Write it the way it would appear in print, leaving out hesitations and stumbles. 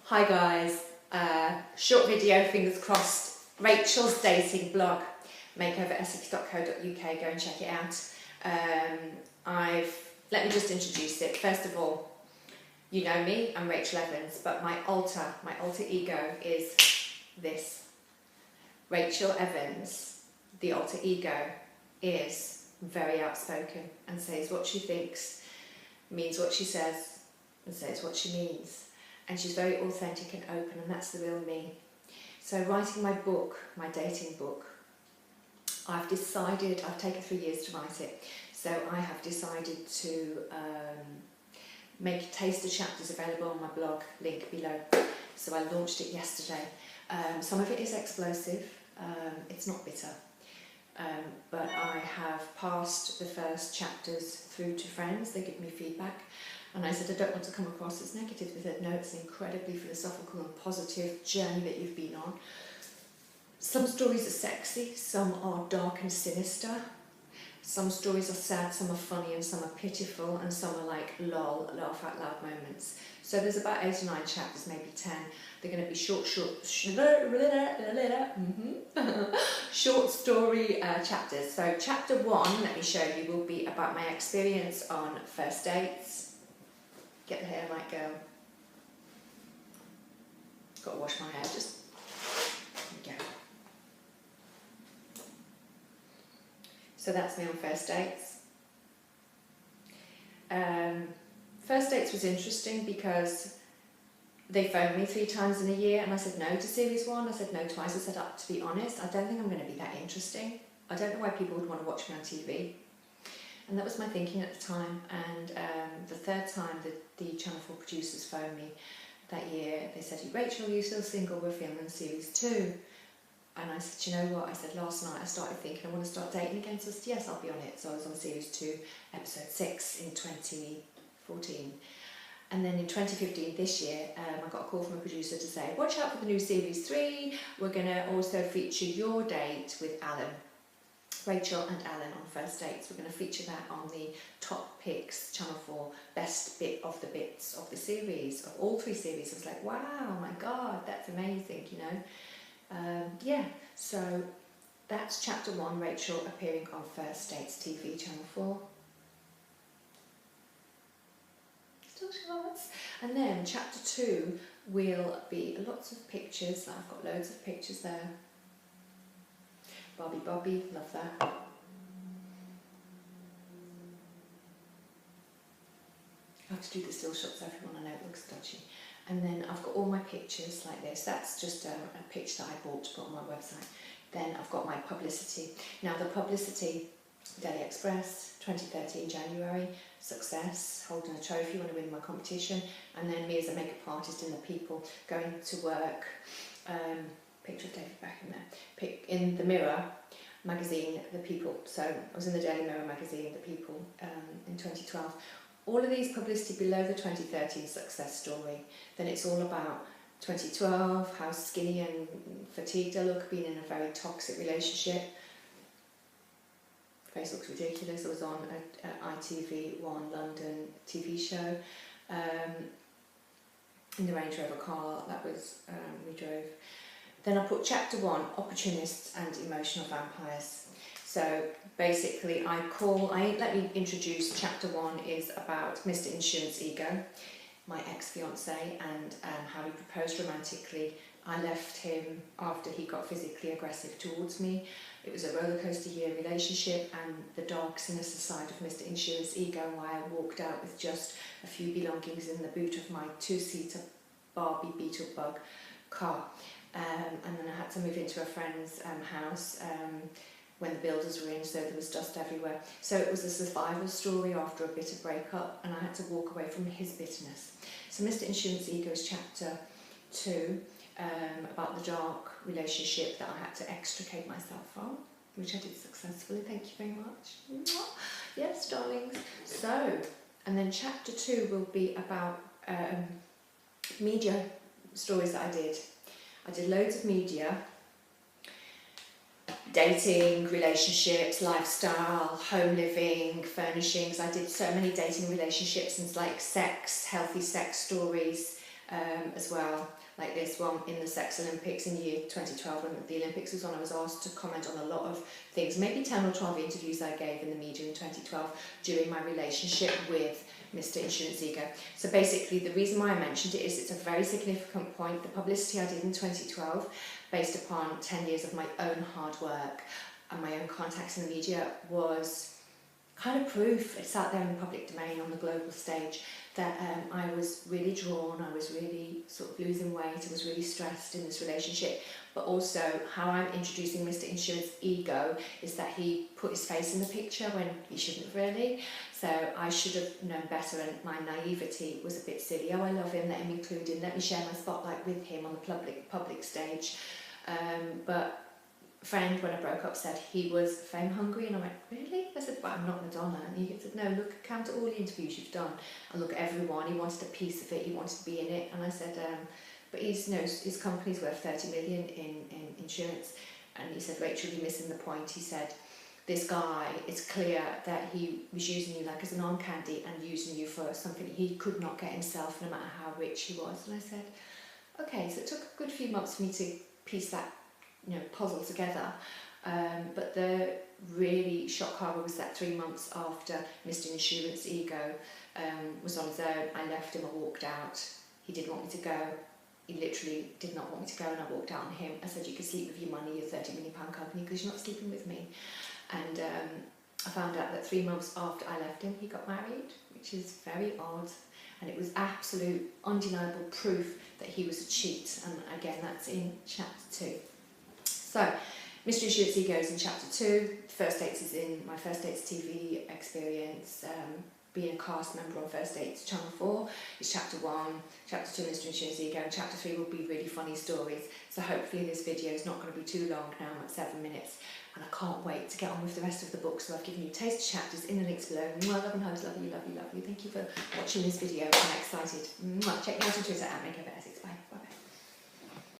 Hi guys, short video, fingers crossed, Rachel's dating blog, makeoveressex.co.uk, go and check it out. Let me just introduce it. First of all, you know me, I'm Rachel Evans, but my alter ego is this. Rachel Evans, the alter ego, is very outspoken and says what she thinks, means what she says, and says what she means. And she's very authentic and open, and that's the real me. So writing my book, my dating book, I've taken 3 years to write it, so I have decided to make taster chapters available on my blog, link below. So I launched it yesterday. Some of it is explosive, it's not bitter, but I have passed the first chapters through to friends. They give me feedback. And I said, I don't want to come across as negative. They said, no, it's an incredibly philosophical and positive journey that you've been on. Some stories are sexy, some are dark and sinister. Some stories are sad, some are funny, and some are pitiful, and some are like lol, laugh out loud moments. So there's about 8 or 9 chapters, maybe 10. They're going to be short story chapters. So chapter 1, let me show you, will be about my experience on first dates. Get the hair right, girl. Got to wash my hair, just there we go. So that's me on first dates. First dates was interesting because they phoned me 3 times in a year, and I said no to series 1, I said no twice. I said, to be honest, I don't think I'm going to be that interesting. I don't know why people would want to watch me on TV. And that was my thinking at the time. And the 3rd time the Channel 4 producers phoned me that year, they said, Rachel, you're still single, we're filming series 2. And I said, you know what? I said, last night I started thinking I want to start dating again. So I said, yes, I'll be on it. So I was on series 2, episode 6 in 2014. And then in 2015, this year, I got a call from a producer to say, watch out for the new series 3. We're going to also feature your date with Alan. Rachel and Alan on first dates. We're going to feature that on the top picks, Channel 4, best bit of the bits of the series, of all 3 series. I was like, wow, my God, that's amazing, you know. Yeah, so that's chapter 1, Rachel appearing on First Dates TV, Channel 4. Still shots. And then chapter 2 will be lots of pictures. I've got loads of pictures there. Bobby, love that. I have to do the still shots, everyone, I know it looks dodgy. And then I've got all my pictures like this. That's just a picture that I bought to put on my website. Then I've got my publicity. Now the publicity, Daily Express, 2013 January, success, holding a trophy when I win my competition. And then me as a makeup artist in the People, going to work. Picture of David Beckham there. In the Mirror magazine, The People. So I was in the Daily Mirror magazine, The People, in 2012. All of these publicity below the 2013 success story. Then it's all about 2012, how skinny and fatigued I look, being in a very toxic relationship. Face looks ridiculous. I was on an ITV1 London TV show. In the Range Rover car, that was, we drove. Then I put chapter 1, opportunists and emotional vampires. So basically let me introduce chapter 1 is about Mr. Insurance Ego, my ex-fiance, and how he proposed romantically. I left him after he got physically aggressive towards me. It was a rollercoaster year relationship, and the dark, sinister side of Mr. Insurance Ego, and why I walked out with just a few belongings in the boot of my 2-seater Barbie Beetle Bug car. And then I had to move into a friend's house when the builders were in, so there was dust everywhere. So it was a survival story after a bitter breakup, and I had to walk away from his bitterness. So Mr. Insurance Ego is chapter 2, about the dark relationship that I had to extricate myself from, which I did successfully, thank you very much. Yes, darlings. So, and then chapter 2 will be about media stories that I did. I did loads of media, dating, relationships, lifestyle, home living, furnishings. I did so many dating relationships and like sex, healthy sex stories, as well, like this one in the Sex Olympics in the year 2012 when the Olympics was on. I was asked to comment on a lot of things, maybe 10 or 12 interviews I gave in the media in 2012 during my relationship with Mr. Insurance Ego. So basically the reason why I mentioned it is it's a very significant point. The publicity I did in 2012, based upon 10 years of my own hard work and my own contacts in the media, was kind of proof. It's out there in the public domain on the global stage that I was really drawn, I was really sort of losing weight, I was really stressed in this relationship. But also how I'm introducing Mr. Insurance Ego is that he put his face in the picture when he shouldn't really. So I should have known better, and my naivety was a bit silly. Oh, I love him, let him include him, let me share my spotlight with him on the public stage. But a friend, when I broke up, said he was fame hungry, and I went, really? I said, but I'm not Madonna. And he said, no, look, count all the interviews you've done and look at everyone. He wanted a piece of it, he wanted to be in it. And I said, but he's, you know, his company's worth 30 million in insurance. And he said, Rachel, you're missing the point. He said, this guy, it's clear that he was using you like as an arm candy and using you for something he could not get himself, no matter how rich he was. And I said, okay. So it took a good few months for me to piece that, you know, puzzle together. But the really shock horror was that 3 months after Mr. Insurance Ego was on his own, I left him, I walked out. He didn't want me to go. He literally did not want me to go, and I walked out on him. I said, you can sleep with your money, your £30 million company, because you're not sleeping with me. And I found out that 3 months after I left him, he got married, which is very odd. And it was absolute, undeniable proof that he was a cheat. And again, that's in chapter 2. So, Mr. Insurance Ego is in chapter 2. First Dates is in my First Dates TV experience. Being a cast member on First Dates Channel 4 is chapter 1. Chapter 2, Mr. Insurance Ego, and chapter 3 will be really funny stories. So hopefully this video is not going to be too long now. I'm at 7 minutes. And I can't wait to get on with the rest of the book. So I've given you taste chapters in the links below. Well, love and hugs, love you, love you, love you. Thank you for watching this video. I'm excited. Check me out on Twitter at MakeOver Essex. Bye. Bye.